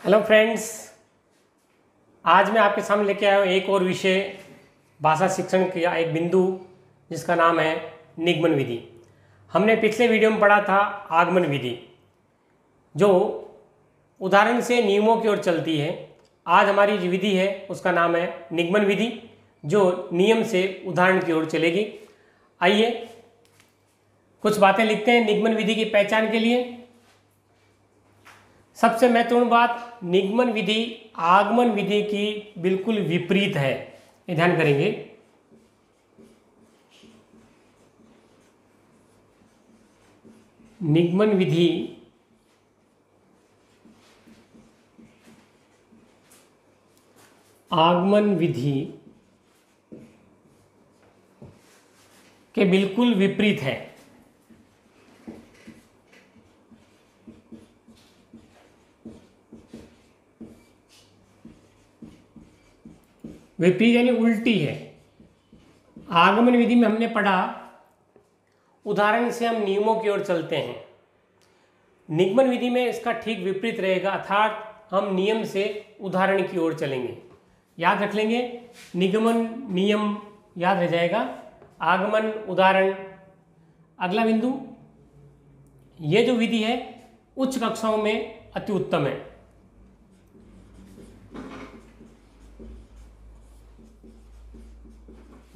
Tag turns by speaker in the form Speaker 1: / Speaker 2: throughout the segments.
Speaker 1: Hello friends, आज मैं आपके सामने लेके आया हूँ एक और विषय भाषा शिक्षण का एक बिंदु जिसका नाम है निगमन विधि। हमने पिछले वीडियो में पढ़ा था आगमन विधि जो उदाहरण से नियमों की ओर चलती है। आज हमारी जो विधि है उसका नाम है निगमन विधि जो नियम से उदाहरण की ओर चलेगी। आइए कुछ बातें लिखते हैं निगमन विधि की पहचान के लिए। सबसे महत्वपूर्ण बात, निगमन विधि आगमन विधि की बिल्कुल विपरीत है, ये ध्यान करेंगे। निगमन विधि आगमन विधि के बिल्कुल विपरीत है। विपरीत यानी उल्टी है। आगमन विधि में हमने पढ़ा उदाहरण से हम नियमों की ओर चलते हैं। निगमन विधि में इसका ठीक विपरीत रहेगा, अर्थात हम नियम से उदाहरण की ओर चलेंगे। याद रख लेंगे, निगमन नियम याद रह जाएगा, आगमन उदाहरण। अगला बिंदु, ये जो विधि है उच्च कक्षाओं में अति उत्तम है।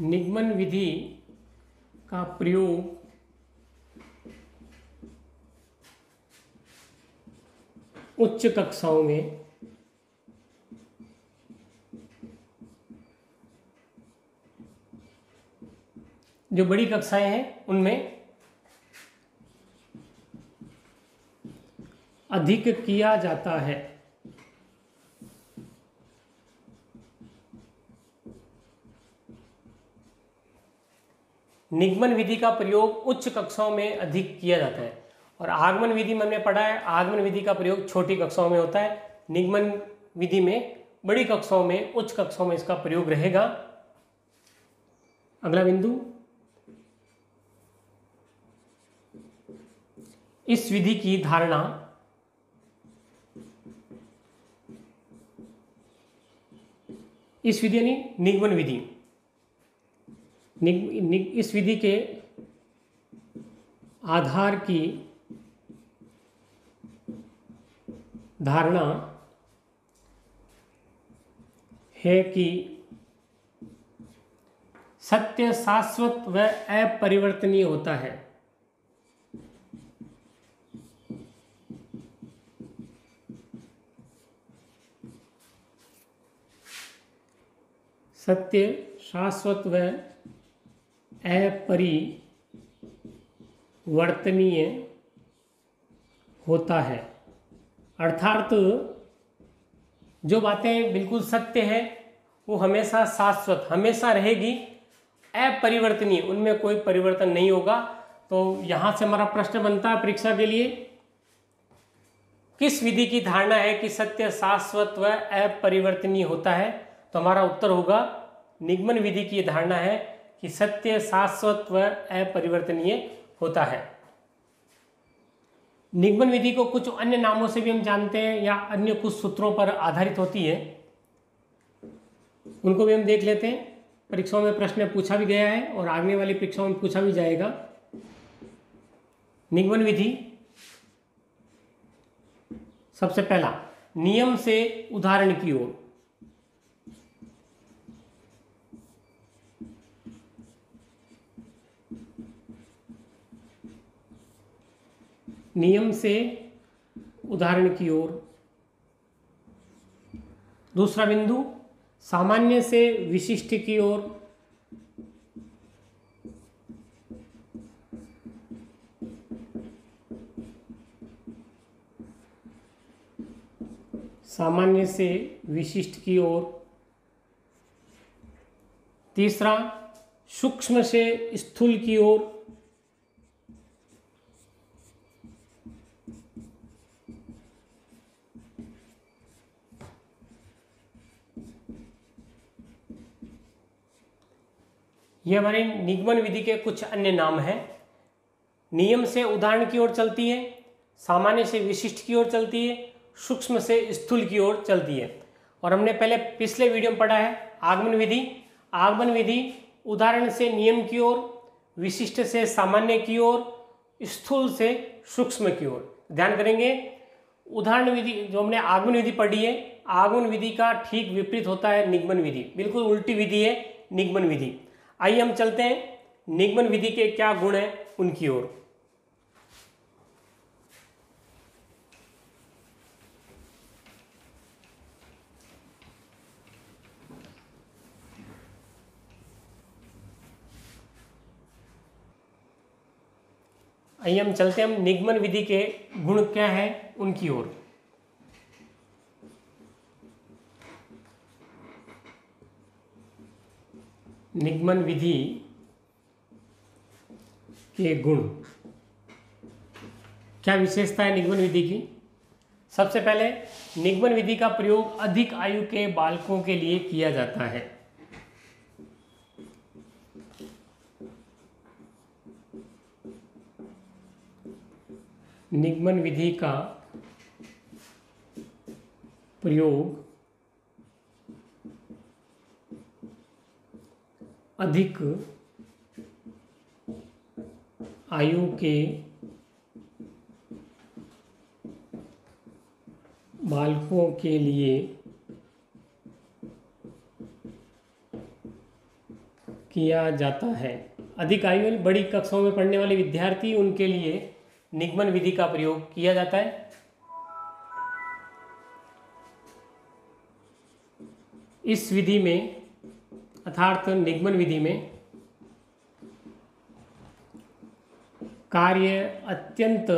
Speaker 1: निगमन विधि का प्रयोग उच्च कक्षाओं में जो बड़ी कक्षाएं हैं उनमें अधिक किया जाता है। निगमन विधि का प्रयोग उच्च कक्षाओं में अधिक किया जाता है और आगमन विधि में हमने पढ़ा है आगमन विधि का प्रयोग छोटी कक्षाओं में होता है। निगमन विधि में बड़ी कक्षाओं में, उच्च कक्षाओं में इसका प्रयोग रहेगा। अगला बिंदु, इस विधि की धारणा इस विधि यानी निगमन विधि, इस विधि के आधार की धारणा है कि सत्य शाश्वत व अपरिवर्तनीय होता है। सत्य शाश्वत व अपरिवर्तनीय होता है, अर्थात जो बातें बिल्कुल सत्य है वो हमेशा शाश्वत, हमेशा रहेगी, अपरिवर्तनीय, उनमें कोई परिवर्तन नहीं होगा। तो यहाँ से हमारा प्रश्न बनता है परीक्षा के लिए, किस विधि की धारणा है कि सत्य शाश्वत व अपरिवर्तनीय होता है? तो हमारा उत्तर होगा निगमन विधि की धारणा है कि सत्य शाश्वत व अपरिवर्तनीय होता है। निगमन विधि को कुछ अन्य नामों से भी हम जानते हैं या अन्य कुछ सूत्रों पर आधारित होती है, उनको भी हम देख लेते हैं। परीक्षाओं में प्रश्न पूछा भी गया है और आगे वाली परीक्षाओं में पूछा भी जाएगा। निगमन विधि, सबसे पहला, नियम से उदाहरण की ओर। नियम से उदाहरण की ओर। दूसरा बिंदु, सामान्य से विशिष्ट की ओर। सामान्य से विशिष्ट की ओर। तीसरा, सूक्ष्म से स्थूल की ओर। ये हमारे निगमन विधि के कुछ अन्य नाम हैं। नियम से उदाहरण की ओर चलती है, सामान्य से विशिष्ट की ओर चलती है, सूक्ष्म से स्थूल की ओर चलती है। और हमने पहले पिछले वीडियो में पढ़ा है आगमन विधि। आगमन विधि उदाहरण से नियम की ओर, विशिष्ट से सामान्य की ओर, स्थूल से सूक्ष्म की ओर। ध्यान करेंगे उदाहरण विधि जो हमने आगमन विधि पढ़ी है, आगमन विधि का ठीक विपरीत होता है निगमन विधि, बिल्कुल उल्टी विधि है निगमन विधि। आइए हम चलते हैं निगमन विधि के क्या गुण हैं उनकी ओर। आइए हम चलते हैं हम निगमन विधि के गुण क्या है उनकी ओर। निगमन विधि के गुण, क्या विशेषता है निगमन विधि की? सबसे पहले निगमन विधि का प्रयोग अधिक आयु के बालकों के लिए किया जाता है। निगमन विधि का प्रयोग अधिक आयु के बालकों के लिए किया जाता है। अधिक आयु में बड़ी कक्षाओं में पढ़ने वाले विद्यार्थी, उनके लिए निगमन विधि का प्रयोग किया जाता है। इस विधि में अर्थात निगमन विधि में कार्य अत्यंत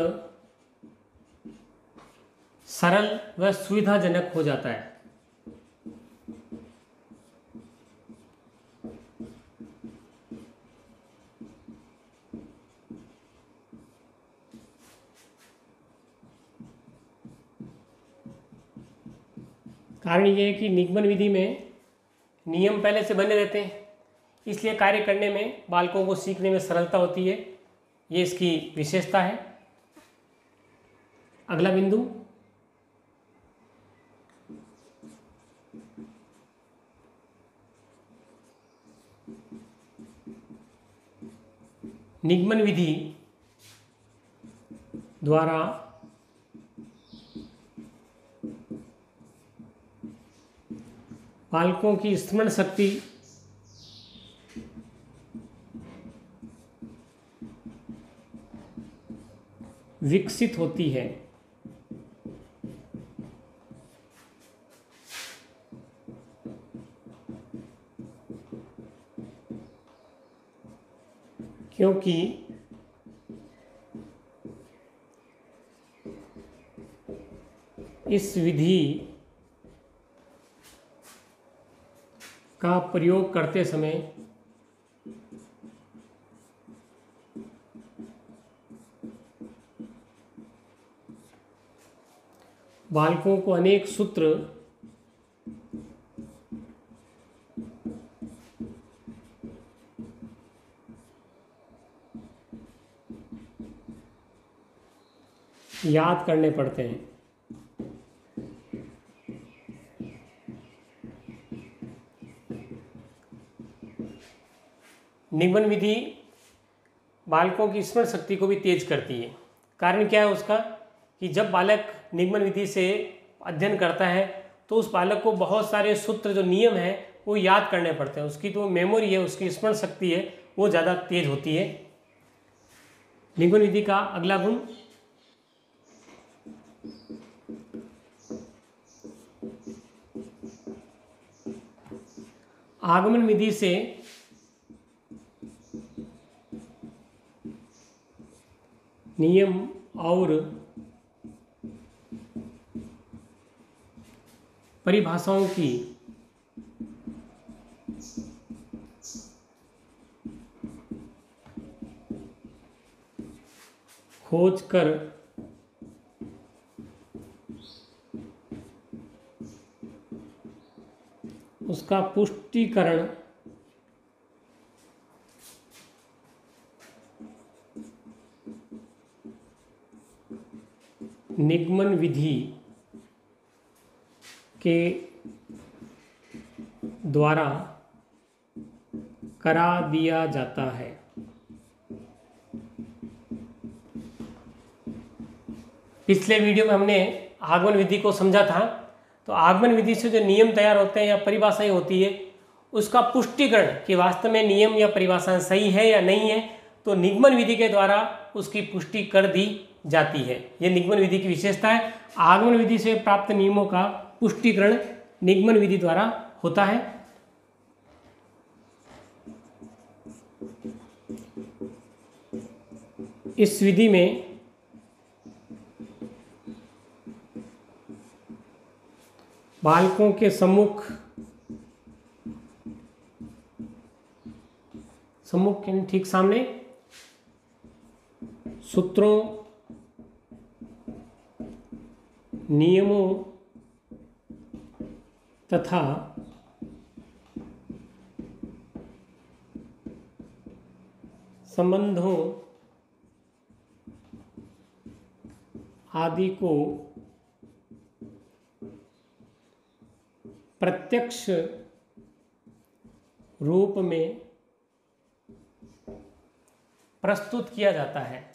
Speaker 1: सरल व सुविधाजनक हो जाता है। कारण ये है कि निगमन विधि में नियम पहले से बने रहते हैं, इसलिए कार्य करने में बालकों को सीखने में सरलता होती है। ये इसकी विशेषता है। अगला बिंदु, निगमन विधि द्वारा बालकों की स्मरण शक्ति विकसित होती है। क्योंकि इस विधि का प्रयोग करते समय बालकों को अनेक सूत्र याद करने पड़ते हैं। निगमन विधि बालकों की स्मरण शक्ति को भी तेज करती है। कारण क्या है उसका कि जब बालक निगमन विधि से अध्ययन करता है तो उस बालक को बहुत सारे सूत्र जो नियम हैं वो याद करने पड़ते हैं। उसकी जो मेमोरी है, उसकी स्मरण शक्ति है, वो ज़्यादा तेज होती है। निगमन विधि का अगला गुण, आगमन विधि से नियम और परिभाषाओं की खोज कर उसका पुष्टिकरण निगमन विधि के द्वारा करा दिया जाता है। पिछले वीडियो में हमने आगमन विधि को समझा था। तो आगमन विधि से जो नियम तैयार होते हैं या परिभाषाएं होती है, उसका पुष्टिकरण कि वास्तव में नियम या परिभाषाएं सही है या नहीं है, तो निगमन विधि के द्वारा उसकी पुष्टि कर दी जाती है। यह निगमन विधि की विशेषता है। आगमन विधि से प्राप्त नियमों का पुष्टिकरण निगमन विधि द्वारा होता है। इस विधि में बालकों के सम्मुख यानी ठीक सामने सूत्रों, नियमों तथा संबंधों आदि को प्रत्यक्ष रूप में प्रस्तुत किया जाता है।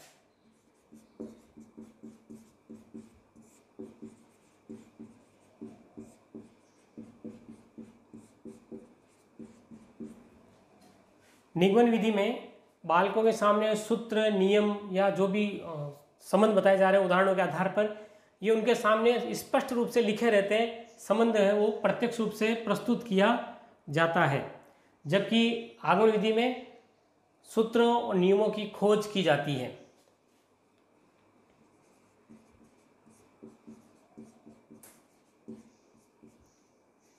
Speaker 1: निगमन विधि में बालकों के सामने सूत्र, नियम या जो भी संबंध बताए जा रहे हैं उदाहरणों के आधार पर, ये उनके सामने स्पष्ट रूप से लिखे रहते हैं। संबंध है वो प्रत्यक्ष रूप से प्रस्तुत किया जाता है, जबकि आगमन विधि में सूत्रों और नियमों की खोज की जाती है।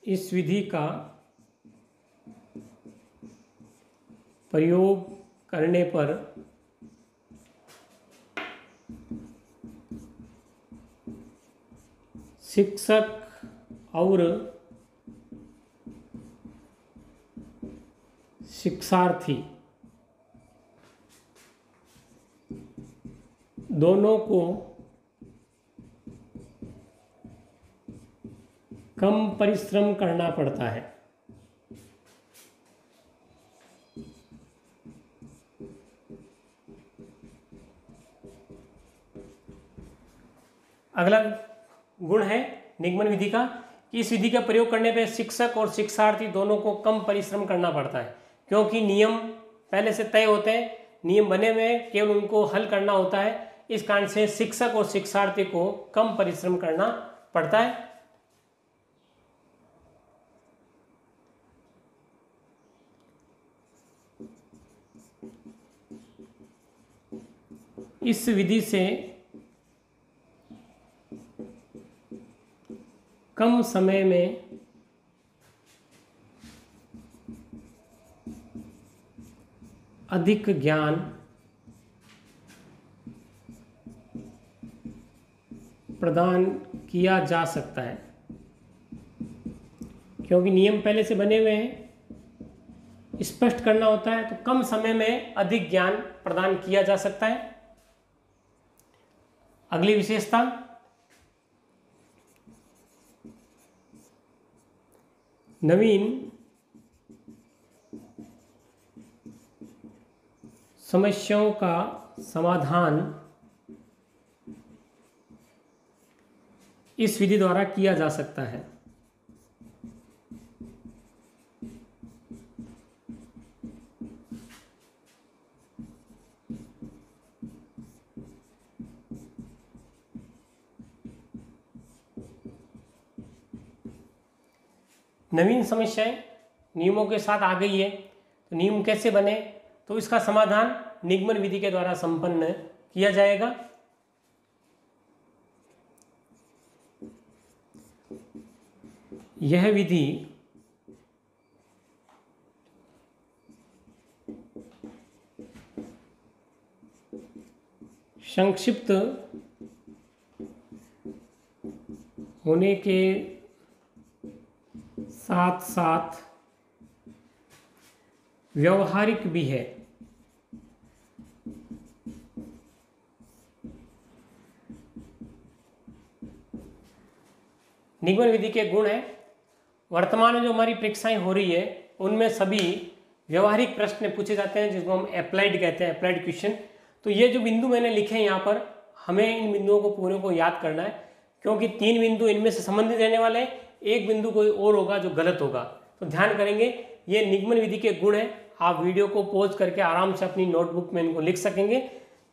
Speaker 1: इस विधि का प्रयोग करने पर शिक्षक और शिक्षार्थी दोनों को कम परिश्रम करना पड़ता है। अगला गुण है निगमन विधि का कि इस विधि का प्रयोग करने पे शिक्षक और शिक्षार्थी दोनों को कम परिश्रम करना पड़ता है, क्योंकि नियम पहले से तय होते हैं, नियम बने हुए हैं, केवल उनको हल करना होता है। इस कारण से शिक्षक और शिक्षार्थी को कम परिश्रम करना पड़ता है। इस विधि से कम समय में अधिक ज्ञान प्रदान किया जा सकता है, क्योंकि नियम पहले से बने हुए हैं, स्पष्ट करना होता है, तो कम समय में अधिक ज्ञान प्रदान किया जा सकता है। अगली विशेषता नवीन समस्याओं का समाधान इस विधि द्वारा किया जा सकता है। नवीन समस्याएं नियमों के साथ आ गई है, तो नियम कैसे बने, तो इसका समाधान निगमन विधि के द्वारा संपन्न किया जाएगा। यह विधि संक्षिप्त होने के साथ साथ व्यवहारिक भी है। निगमन विधि के गुण हैं। वर्तमान में जो हमारी परीक्षाएं हो रही है उनमें सभी व्यवहारिक प्रश्न पूछे जाते हैं, जिसको हम अप्लाइड कहते हैं, अप्लाइड क्वेश्चन। तो ये जो बिंदु मैंने लिखे हैं यहाँ पर, हमें इन बिंदुओं को पूरे को याद करना है, क्योंकि 3 बिंदु इनमें से संबंधित रहने वाले हैं, एक बिंदु कोई और होगा जो गलत होगा। तो ध्यान करेंगे, ये निगमन विधि के गुण हैं। आप वीडियो को पॉज करके आराम से अपनी नोटबुक में इनको लिख सकेंगे,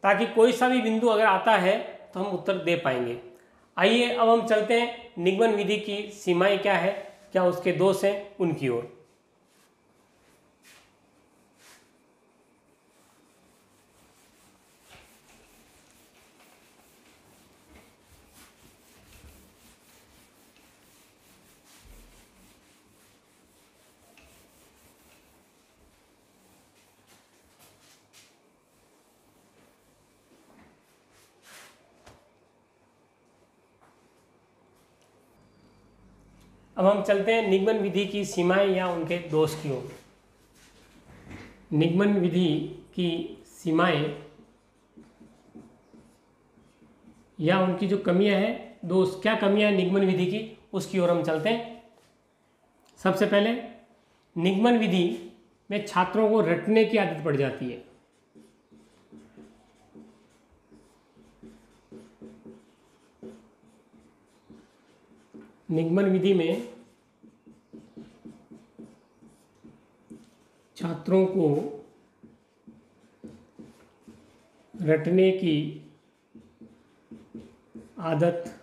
Speaker 1: ताकि कोई सा भी बिंदु अगर आता है तो हम उत्तर दे पाएंगे। आइए अब हम चलते हैं निगमन विधि की सीमाएं क्या है, क्या उसके दोष हैं, उनकी ओर। अब हम चलते हैं निगमन विधि की सीमाएं या उनके दोष की ओर। निगमन विधि की सीमाएं या उनकी जो कमियां हैं, दोष, क्या कमियां हैं निगमन विधि की, उसकी ओर हम चलते हैं। सबसे पहले, निगमन विधि में छात्रों को रटने की आदत पड़ जाती है। निगमन विधि में छात्रों को रटने की आदत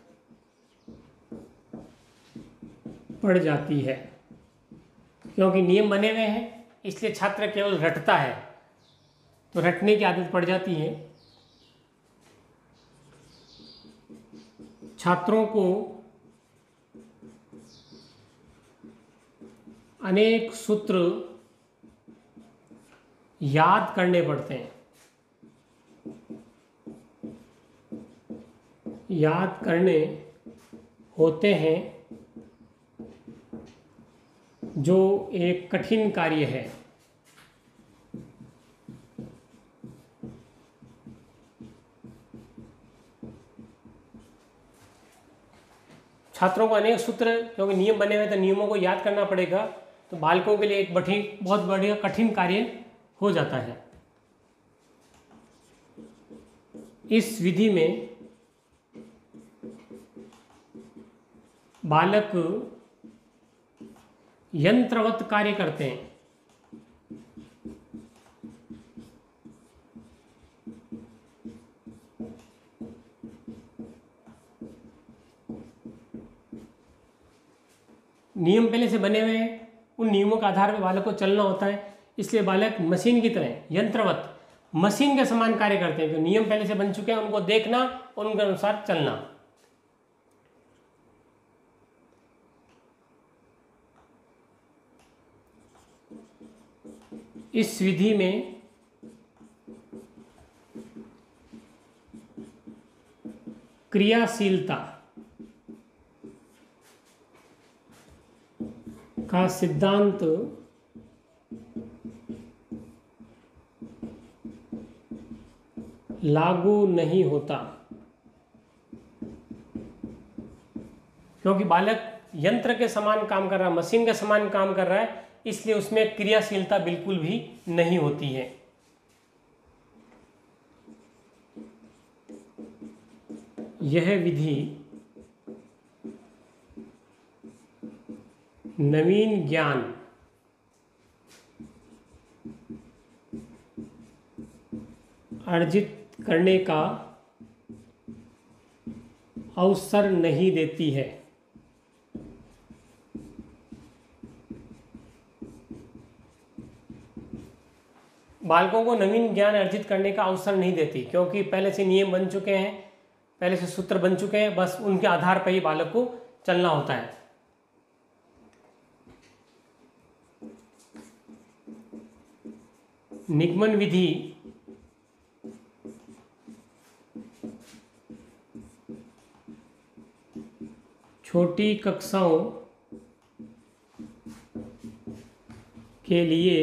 Speaker 1: पड़ जाती है, क्योंकि नियम बने हुए हैं, इसलिए छात्र केवल रटता है, तो रटने की आदत पड़ जाती है। छात्रों को अनेक सूत्र याद करने पड़ते हैं। याद करने होते हैं, जो एक कठिन कार्य है। छात्रों को अनेक सूत्र, क्योंकि नियम बने हुए तो नियमों को याद करना पड़ेगा, तो बालकों के लिए एक बहुत बढ़िया कठिन कार्य हो जाता है। इस विधि में बालक यंत्रवत कार्य करते हैं। नियम पहले से बने हुए हैं, उन नियमों के आधार पर बालक को चलना होता है, इसलिए बालक मशीन की तरह, यंत्रवत, मशीन के समान कार्य करते हैं। जो नियम पहले से बन चुके हैं उनको देखना और उनके अनुसार चलना। इस विधि में क्रियाशीलता का सिद्धांत लागू नहीं होता, क्योंकि बालक यंत्र के समान काम कर रहा है, मशीन के समान काम कर रहा है, इसलिए उसमें क्रियाशीलता बिल्कुल भी नहीं होती है। यह विधि नवीन ज्ञान अर्जित करने का अवसर नहीं देती है। बालकों को नवीन ज्ञान अर्जित करने का अवसर नहीं देती, क्योंकि पहले से नियम बन चुके हैं, पहले से सूत्र बन चुके हैं, बस उनके आधार पर ही बालक को चलना होता है। निगमन विधि छोटी कक्षाओं के लिए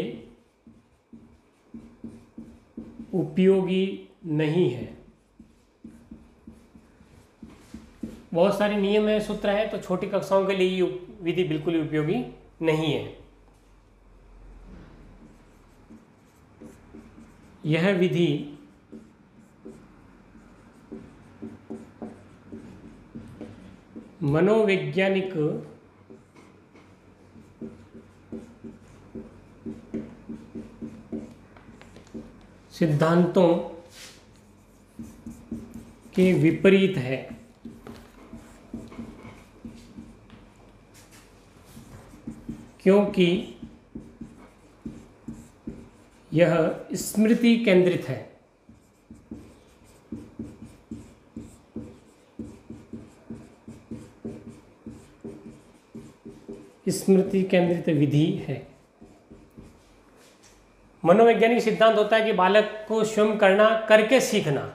Speaker 1: उपयोगी नहीं है। बहुत सारे नियम है, सूत्र है, तो छोटी कक्षाओं के लिए ये विधि बिल्कुल ही उपयोगी नहीं है। यह विधि मनोवैज्ञानिक सिद्धांतों के विपरीत है। क्योंकि यह स्मृति केंद्रित है। स्मृति केंद्रित विधि है। मनोवैज्ञानिक सिद्धांत होता है कि बालक को स्वयं करना, करके सीखना।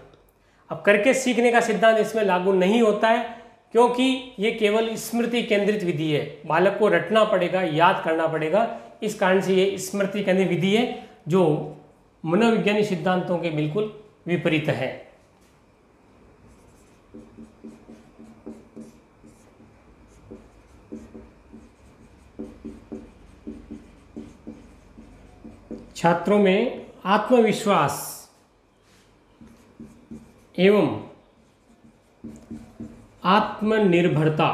Speaker 1: अब करके सीखने का सिद्धांत इसमें लागू नहीं होता है, क्योंकि ये केवल स्मृति केंद्रित विधि है। बालक को रटना पड़ेगा, याद करना पड़ेगा, इस कारण से ये स्मृति केंद्रित विधि है, जो मनोवैज्ञानिक सिद्धांतों के बिल्कुल विपरीत है। छात्रों में आत्मविश्वास एवं आत्मनिर्भरता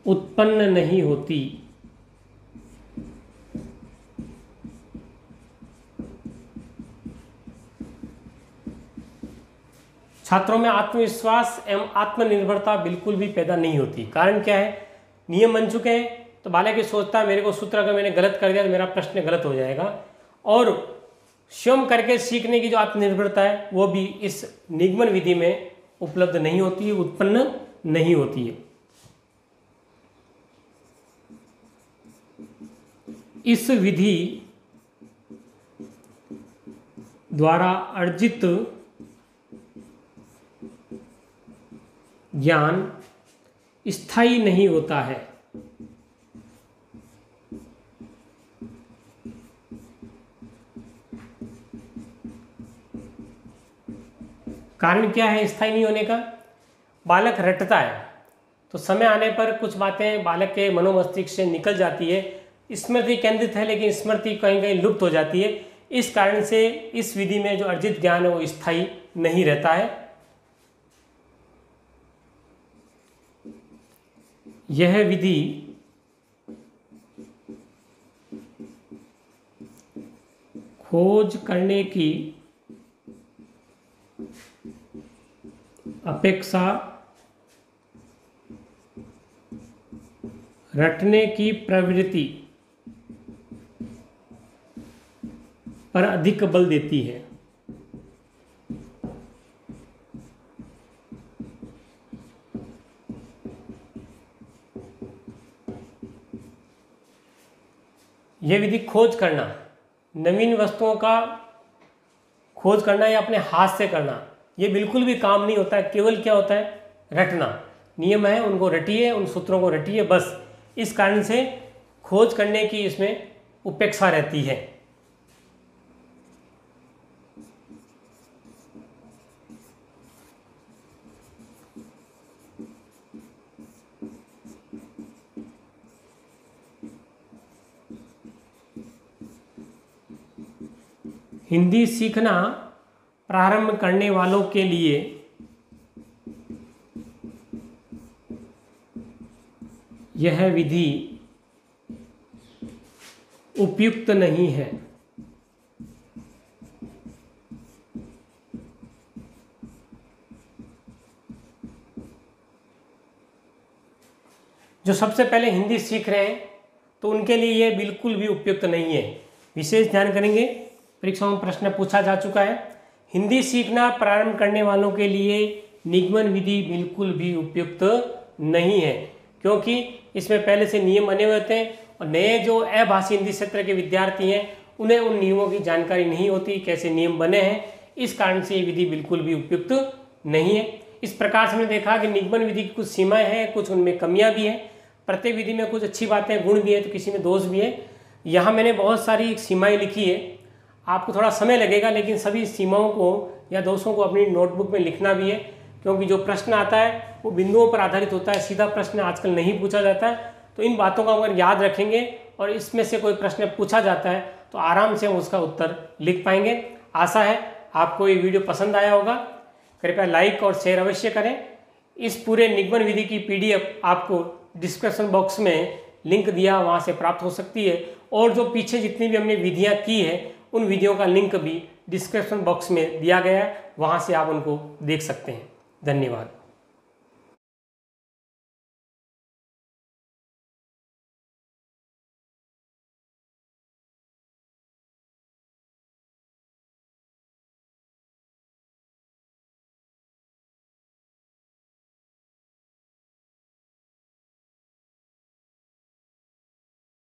Speaker 1: उत्पन्न नहीं होती। छात्रों में आत्मविश्वास एवं आत्मनिर्भरता बिल्कुल भी पैदा नहीं होती। कारण क्या है? नियम बन चुके हैं, तो बालक ये सोचता है मेरे को सूत्र अगर मैंने गलत कर दिया तो मेरा प्रश्न गलत हो जाएगा। और स्वयं करके सीखने की जो आत्मनिर्भरता है वो भी इस निगमन विधि में उपलब्ध नहीं होती है, उत्पन्न नहीं होती है। इस विधि द्वारा अर्जित ज्ञान स्थायी नहीं होता है। कारण क्या है स्थायी नहीं होने का? बालक रटता है तो समय आने पर कुछ बातें बालक के मनोमस्तिष्क से निकल जाती है। स्मृति केंद्रित है, लेकिन स्मृति कहीं कहीं लुप्त हो जाती है। इस कारण से इस विधि में जो अर्जित ज्ञान है वो स्थायी नहीं रहता है। यह विधि खोज करने की अपेक्षा रटने की प्रवृत्ति पर अधिक बल देती है। यह विधि खोज करना, नवीन वस्तुओं का खोज करना या अपने हाथ से करना, ये बिल्कुल भी काम नहीं होता है। केवल क्या होता है? रटना। नियम है, उनको रटिए, उन सूत्रों को रटिए, बस। इस कारण से खोज करने की इसमें उपेक्षा रहती है। हिंदी सीखना प्रारंभ करने वालों के लिए यह विधि उपयुक्त नहीं है। जो सबसे पहले हिंदी सीख रहे हैं तो उनके लिए यह बिल्कुल भी उपयुक्त नहीं है। विशेष ध्यान करेंगे, परीक्षाओं में प्रश्न पूछा जा चुका है। हिंदी सीखना प्रारंभ करने वालों के लिए निगमन विधि बिल्कुल भी उपयुक्त नहीं है, क्योंकि इसमें पहले से नियम बने हुए होते हैं और नए जो अभाषी हिंदी क्षेत्र के विद्यार्थी हैं उन्हें उन नियमों की जानकारी नहीं होती, कैसे नियम बने हैं। इस कारण से ये विधि बिल्कुल भी उपयुक्त नहीं है। इस प्रकार से हमने देखा कि निगमन विधि की कुछ सीमाएं हैं, कुछ उनमें कमियां भी हैं। प्रत्येक विधि में कुछ अच्छी बातें, गुण भी है, तो किसी में दोष भी है। यहाँ मैंने बहुत सारी सीमाएं लिखी है। आपको थोड़ा समय लगेगा, लेकिन सभी सीमाओं को या दोषों को अपनी नोटबुक में लिखना भी है, क्योंकि जो प्रश्न आता है वो बिंदुओं पर आधारित होता है, सीधा प्रश्न आजकल नहीं पूछा जाता है। तो इन बातों को अगर याद रखेंगे और इसमें से कोई प्रश्न पूछा जाता है तो आराम से हम उसका उत्तर लिख पाएंगे। आशा है आपको ये वीडियो पसंद आया होगा। कृपया लाइक और शेयर अवश्य करें। इस पूरे निगमन विधि की PDF आपको डिस्क्रिप्शन बॉक्स में लिंक दिया, वहाँ से प्राप्त हो सकती है। और जो पीछे जितनी भी हमने विधियाँ की है उन विधियों का लिंक भी डिस्क्रिप्शन बॉक्स में दिया गया है, वहाँ से आप उनको देख सकते हैं। धन्यवाद।